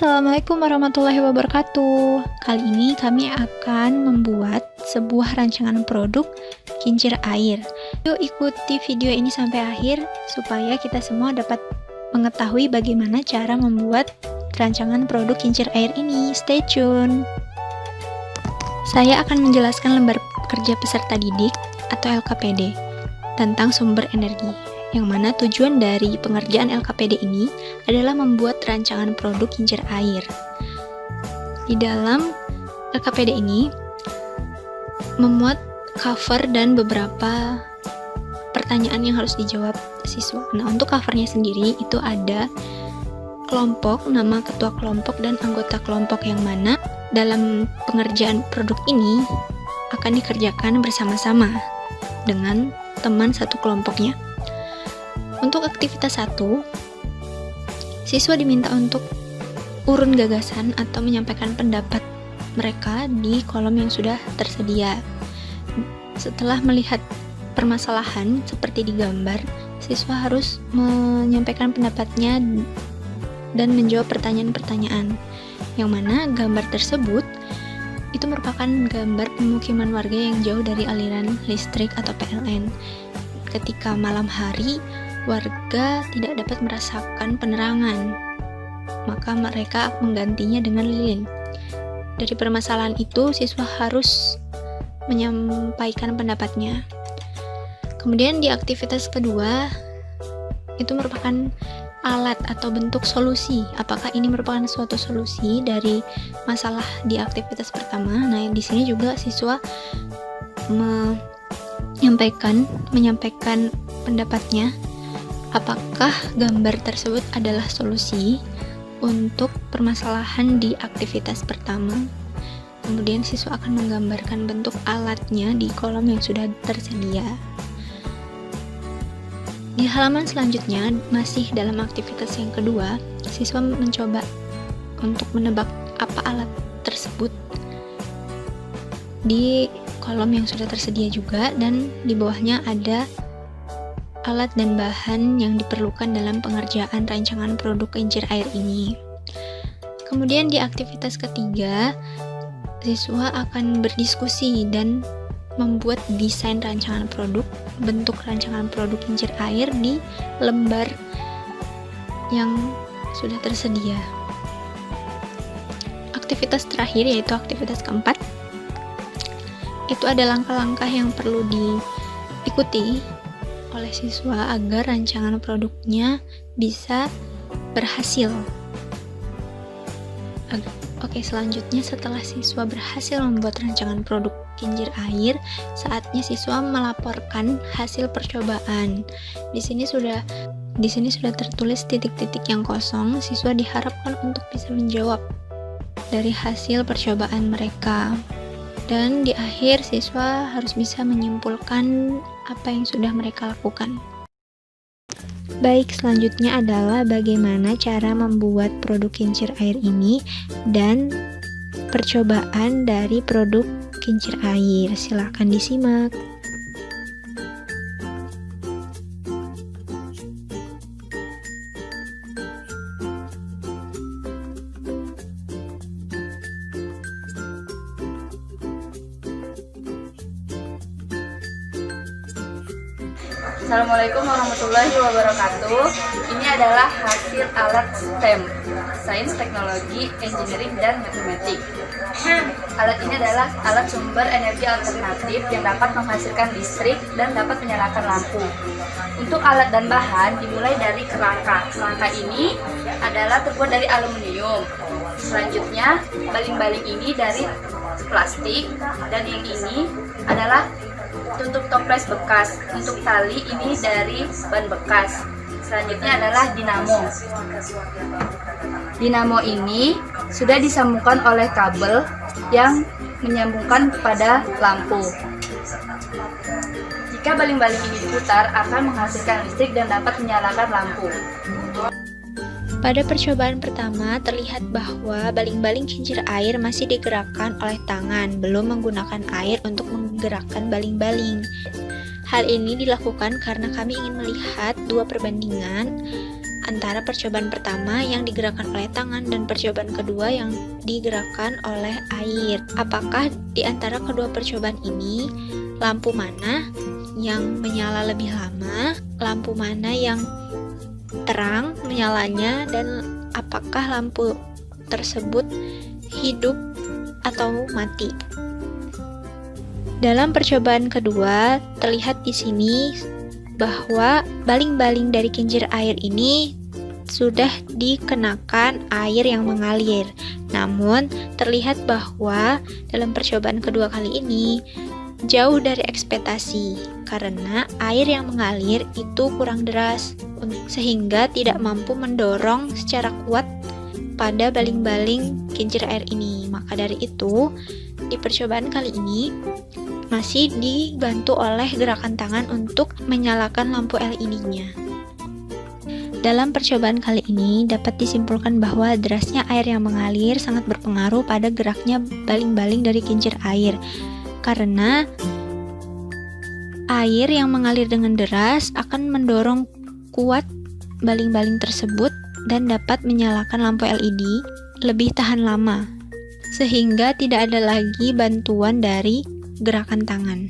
Assalamualaikum warahmatullahi wabarakatuh. Kali ini kami akan membuat sebuah rancangan produk kincir air. Yuk ikuti video ini sampai akhir supaya kita semua dapat mengetahui bagaimana cara membuat rancangan produk kincir air ini. Stay tune. Saya akan menjelaskan lembar kerja peserta didik atau LKPD tentang sumber energi, yang mana tujuan dari pengerjaan LKPD ini adalah membuat rancangan produk kincir air. Di dalam LKPD ini memuat cover dan beberapa pertanyaan yang harus dijawab siswa. Nah, untuk covernya sendiri itu ada kelompok, nama ketua kelompok dan anggota kelompok, yang mana dalam pengerjaan produk ini akan dikerjakan bersama-sama dengan teman satu kelompoknya. Untuk aktivitas 1, siswa diminta untuk urun gagasan atau menyampaikan pendapat mereka di kolom yang sudah tersedia. Setelah melihat permasalahan seperti di gambar, siswa harus menyampaikan pendapatnya dan menjawab pertanyaan-pertanyaan, yang mana gambar tersebut itu merupakan gambar pemukiman warga yang jauh dari aliran listrik atau PLN. Ketika malam hari, warga tidak dapat merasakan penerangan, maka mereka menggantinya dengan lilin. Dari permasalahan itu, siswa harus menyampaikan pendapatnya. Kemudian di aktivitas kedua, itu merupakan alat atau bentuk solusi. Apakah ini merupakan suatu solusi dari masalah di aktivitas pertama? Nah, di sini juga siswa menyampaikan pendapatnya. Apakah gambar tersebut adalah solusi untuk permasalahan di aktivitas pertama? Kemudian siswa akan menggambarkan bentuk alatnya di kolom yang sudah tersedia. Di halaman selanjutnya, masih dalam aktivitas yang kedua, siswa mencoba untuk menebak apa alat tersebut di kolom yang sudah tersedia juga, dan di bawahnya ada alat dan bahan yang diperlukan dalam pengerjaan rancangan produk kincir air ini. Kemudian di aktivitas ketiga, siswa akan berdiskusi dan membuat desain rancangan produk, bentuk rancangan produk kincir air di lembar yang sudah tersedia. Aktivitas terakhir, yaitu aktivitas keempat, itu ada langkah-langkah yang perlu diikuti oleh siswa agar rancangan produknya bisa berhasil. Oke, selanjutnya setelah siswa berhasil membuat rancangan produk kincir air, saatnya siswa melaporkan hasil percobaan. Di sini sudah tertulis titik-titik yang kosong. Siswa diharapkan untuk bisa menjawab dari hasil percobaan mereka. Dan di akhir, siswa harus bisa menyimpulkan apa yang sudah mereka lakukan. Baik, selanjutnya adalah bagaimana cara membuat produk kincir air ini dan percobaan dari produk kincir air. Silahkan disimak. Assalamualaikum warahmatullahi wabarakatuh. Ini adalah hasil alat STEM, Sains, Teknologi, Engineering, dan Matematik. Alat ini adalah alat sumber energi alternatif yang dapat menghasilkan listrik dan dapat menyalakan lampu. Untuk alat dan bahan dimulai dari kerangka. Kerangka ini adalah terbuat dari aluminium. Selanjutnya, baling-baling ini dari plastik, dan yang ini adalah tutup toples bekas. Untuk tali ini dari ban bekas. Selanjutnya adalah dinamo. Dinamo ini sudah disambungkan oleh kabel yang menyambungkan kepada lampu. Jika baling-baling ini diputar, akan menghasilkan listrik dan dapat menyalakan lampu. Pada percobaan pertama, terlihat bahwa baling-baling kincir air masih digerakkan oleh tangan, belum menggunakan air untuk menggerakkan baling-baling. Hal ini dilakukan karena kami ingin melihat dua perbandingan antara percobaan pertama yang digerakkan oleh tangan dan percobaan kedua yang digerakkan oleh air. Apakah di antara kedua percobaan ini lampu mana yang menyala lebih lama, lampu mana yang terang menyalanya, dan apakah lampu tersebut hidup atau mati? Dalam percobaan kedua, terlihat di sini bahwa baling-baling dari kincir air ini sudah dikenakan air yang mengalir. Namun, terlihat bahwa dalam percobaan kedua kali ini jauh dari ekspektasi karena air yang mengalir itu kurang deras sehingga tidak mampu mendorong secara kuat pada baling-baling kincir air ini. Maka dari itu, di percobaan kali ini masih dibantu oleh gerakan tangan untuk menyalakan lampu LED-nya. Dalam percobaan kali ini dapat disimpulkan bahwa derasnya air yang mengalir sangat berpengaruh pada geraknya baling-baling dari kincir air. Karena air yang mengalir dengan deras akan mendorong kuat baling-baling tersebut dan dapat menyalakan lampu LED lebih tahan lama, sehingga tidak ada lagi bantuan dari gerakan tangan.